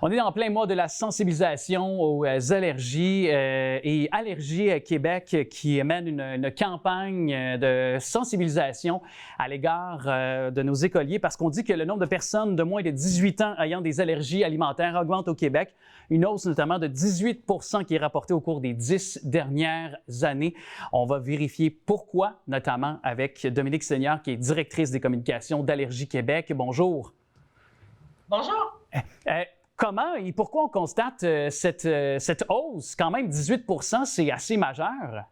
On est en plein mois de la sensibilisation aux allergies et Allergies Québec qui mène une campagne de sensibilisation à l'égard de nos écoliers parce qu'on dit que le nombre de personnes de moins de 18 ans ayant des allergies alimentaires augmente au Québec. Une hausse notamment de 18 % qui est rapportée au cours des 10 dernières années. On va vérifier pourquoi, notamment avec Dominique Seigneur, qui est directrice des communications d'Allergies Québec. Bonjour. Bonjour. Comment et pourquoi on constate cette hausse? Quand même, 18 % c'est assez majeur.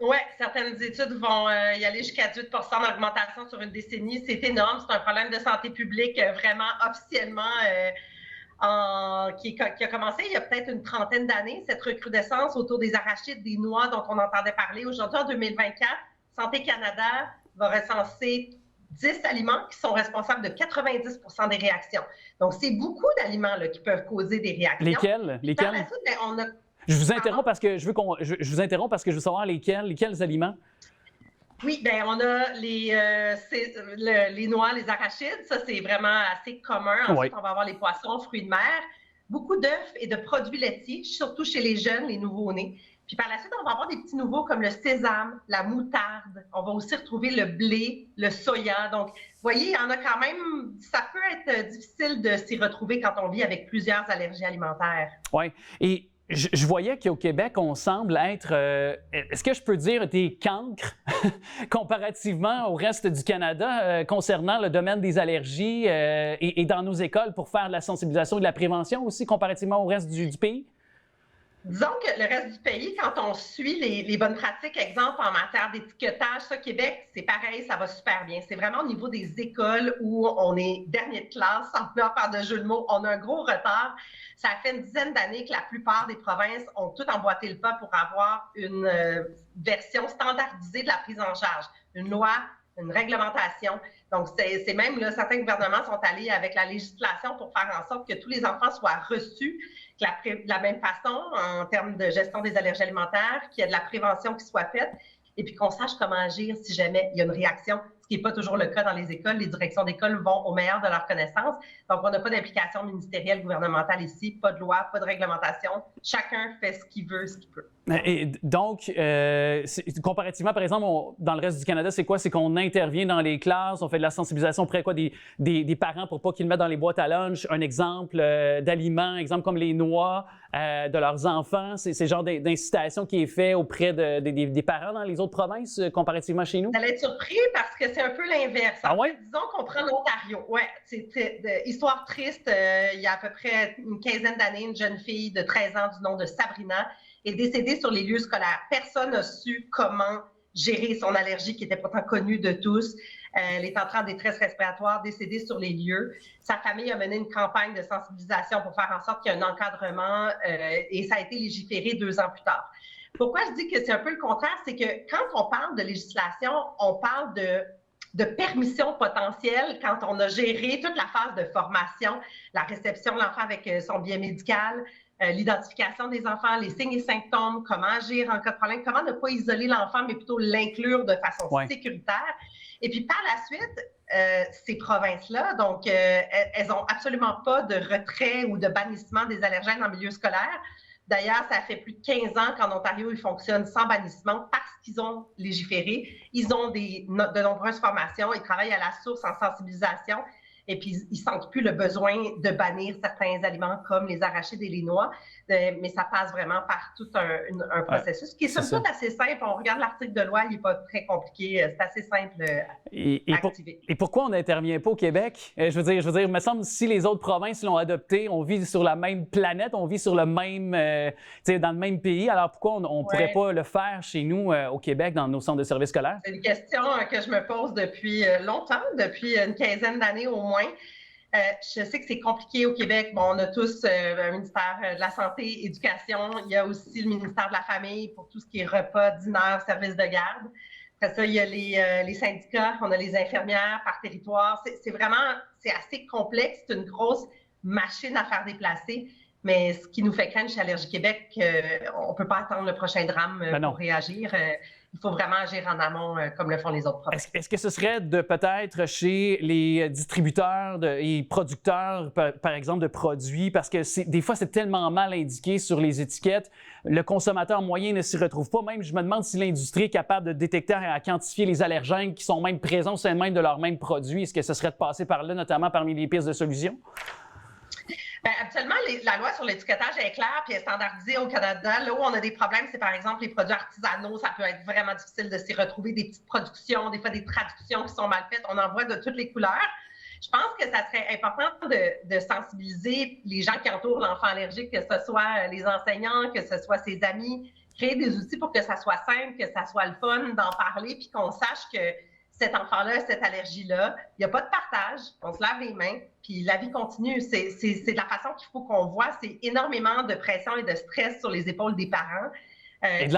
Oui, certaines études vont y aller jusqu'à 18 % d'augmentation sur une décennie. C'est énorme. C'est un problème de santé publique vraiment officiellement qui a commencé il y a peut-être une trentaine d'années, cette recrudescence autour des arachides, des noix dont on entendait parler. Aujourd'hui, en 2024, Santé Canada va recenser 10 aliments qui sont responsables de 90 % des réactions. Donc, c'est beaucoup d'aliments là, qui peuvent causer des réactions. Lesquels? Par la suite, on a... Je vous interromps parce que je veux savoir lesquels aliments. Oui, bien, on a les noix, les arachides. Ça, c'est vraiment assez commun. Ensuite, on va avoir les poissons, fruits de mer, beaucoup d'œufs et de produits laitiers, surtout chez les jeunes, les nouveau-nés. Puis par la suite, on va avoir des petits nouveaux comme le sésame, la moutarde. On va aussi retrouver le blé, le soya. Donc, vous voyez, il y en a quand même... Ça peut être difficile de s'y retrouver quand on vit avec plusieurs allergies alimentaires. Oui. Et je voyais qu'au Québec, on semble être, est-ce que je peux dire, des cancres comparativement au reste du Canada concernant le domaine des allergies et dans nos écoles pour faire de la sensibilisation et de la prévention aussi comparativement au reste du pays? Disons que le reste du pays, quand on suit les bonnes pratiques, exemple en matière d'étiquetage, ça, Québec, c'est pareil, ça va super bien. C'est vraiment au niveau des écoles où on est dernier de classe, sans vouloir faire de jeu de mots, on a un gros retard. Ça fait une dizaine d'années que la plupart des provinces ont tout emboîté le pas pour avoir une version standardisée de la prise en charge. Une loi, une réglementation. Donc, c'est même, là, certains gouvernements sont allés avec la législation pour faire en sorte que tous les enfants soient reçus de la même façon en termes de gestion des allergies alimentaires, qu'il y ait de la prévention qui soit faite et puis qu'on sache comment agir si jamais il y a une réaction, ce qui n'est pas toujours le cas dans les écoles. Les directions d'école vont au meilleur de leur connaissance. Donc, on n'a pas d'implication ministérielle, gouvernementale ici, pas de loi, pas de réglementation. Chacun fait ce qu'il veut, ce qu'il peut. Et donc, comparativement, par exemple, dans le reste du Canada, c'est quoi? C'est qu'on intervient dans les classes, on fait de la sensibilisation auprès quoi, des parents pour pas qu'ils le mettent dans les boîtes à lunch. Un exemple d'aliments, exemple comme les noix de leurs enfants. C'est le genre d'incitation qui est fait auprès des parents dans les autres provinces, comparativement chez nous? Vous allez être surpris parce que c'est un peu l'inverse. Ah ouais? Disons qu'on prend l'Ontario. Oui, c'est histoire triste. Il y a à peu près une quinzaine d'années, une jeune fille de 13 ans du nom de Sabrina est décédée sur les lieux scolaires. Personne n'a su comment gérer son allergie qui était pourtant connue de tous. Elle est entrée en détresse respiratoire, décédée sur les lieux. Sa famille a mené une campagne de sensibilisation pour faire en sorte qu'il y ait un encadrement et ça a été légiféré 2 ans plus tard. Pourquoi je dis que c'est un peu le contraire? C'est que quand on parle de législation, on parle de permission potentielle quand on a géré toute la phase de formation, la réception de l'enfant avec son billet médical, l'identification des enfants, les signes et symptômes, comment agir en cas de problème, comment ne pas isoler l'enfant, mais plutôt l'inclure de façon sécuritaire. Et puis par la suite, ces provinces-là, donc, elles n'ont absolument pas de retrait ou de bannissement des allergènes en milieu scolaire. D'ailleurs, ça fait plus de 15 ans qu'en Ontario, ils fonctionnent sans bannissement parce qu'ils ont légiféré. Ils ont de nombreuses formations. Ils travaillent à la source en sensibilisation. Et puis, ils ne sentent plus le besoin de bannir certains aliments comme les arachides et les noix. Mais ça passe vraiment par tout un processus qui est somme toute assez simple. On regarde l'article de loi, il n'est pas très compliqué. C'est assez simple à activer. Et pourquoi on n'intervient pas au Québec? Je veux dire, il me semble si les autres provinces l'ont adopté, on vit sur la même planète, on vit sur le même, dans le même pays. Alors pourquoi on ne pourrait pas le faire chez nous au Québec, dans nos centres de services scolaires? C'est une question que je me pose depuis longtemps, depuis une quinzaine d'années au moins. Je sais que c'est compliqué au Québec. Bon, on a tous un ministère de la Santé, Éducation. Il y a aussi le ministère de la Famille pour tout ce qui est repas, dîner, services de garde. Après ça, il y a les syndicats, on a les infirmières par territoire. C'est assez complexe. C'est une grosse machine à faire déplacer. Mais ce qui nous fait craindre chez Allergie Québec, on ne peut pas attendre le prochain drame pour réagir. Il faut vraiment agir en amont comme le font les autres provinces. Est-ce que ce serait de peut-être chez les distributeurs et producteurs, par exemple, de produits, parce que des fois, c'est tellement mal indiqué sur les étiquettes, le consommateur moyen ne s'y retrouve pas. Même, je me demande si l'industrie est capable de détecter et à quantifier les allergènes qui sont même présents au sein même de leurs mêmes produits. Est-ce que ce serait de passer par là, notamment parmi les pistes de solutions? Bien, habituellement, la loi sur l'étiquetage est claire et est standardisée au Canada. Là où on a des problèmes, c'est par exemple les produits artisanaux. Ça peut être vraiment difficile de s'y retrouver, des petites productions, des fois des traductions qui sont mal faites. On en voit de toutes les couleurs. Je pense que ça serait important de sensibiliser les gens qui entourent l'enfant allergique, que ce soit les enseignants, que ce soit ses amis, créer des outils pour que ça soit simple, que ça soit le fun d'en parler, puis qu'on sache que cet enfant-là, cette allergie-là, il n'y a pas de partage, on se lave les mains, puis la vie continue. C'est de la façon qu'il faut qu'on voit. C'est énormément de pression et de stress sur les épaules des parents.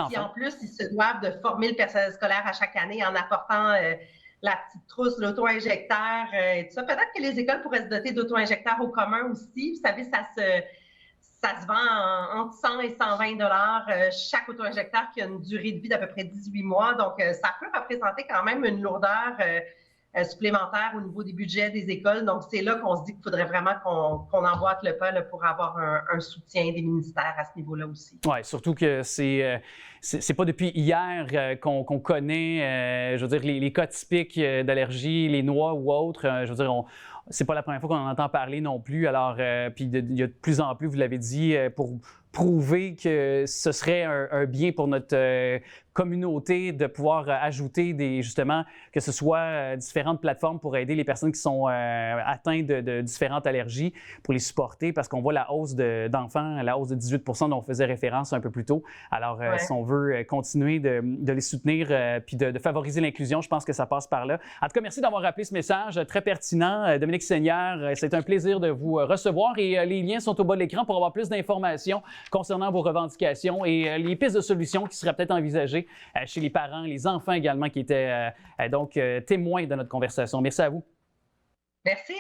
Qui, en plus, ils se doivent de former le personnel scolaire à chaque année en apportant la petite trousse, l'auto-injecteur et tout ça. Peut-être que les écoles pourraient se doter d'auto-injecteurs au commun aussi. Vous savez, ça se vend entre 100 et 120 $ chaque auto-injecteur qui a une durée de vie d'à peu près 18 mois. Donc, ça peut représenter quand même une lourdeur supplémentaire au niveau des budgets des écoles. Donc, c'est là qu'on se dit qu'il faudrait vraiment qu'on emboîte le pas là, pour avoir un soutien des ministères à ce niveau-là aussi. Oui, surtout que c'est pas depuis hier qu'on connaît, je veux dire, les cas typiques d'allergie, les noix ou autres. Je veux dire, c'est pas la première fois qu'on en entend parler non plus. Alors, puis il y a de plus en plus, vous l'avez dit, pour prouver que ce serait un bien pour notre communauté de pouvoir ajouter justement, que ce soit différentes plateformes pour aider les personnes qui sont atteintes de différentes allergies, pour les supporter, parce qu'on voit la hausse d'enfants, la hausse de 18 % dont on faisait référence un peu plus tôt. Alors, si on veut continuer de les soutenir puis de favoriser l'inclusion, je pense que ça passe par là. En tout cas, merci d'avoir rappelé ce message très pertinent. Dominique Seigneur, c'est un plaisir de vous recevoir et les liens sont au bas de l'écran pour avoir plus d'informations concernant vos revendications et les pistes de solutions qui seraient peut-être envisagées chez les parents, les enfants également qui étaient donc témoins de notre conversation. Merci à vous. Merci.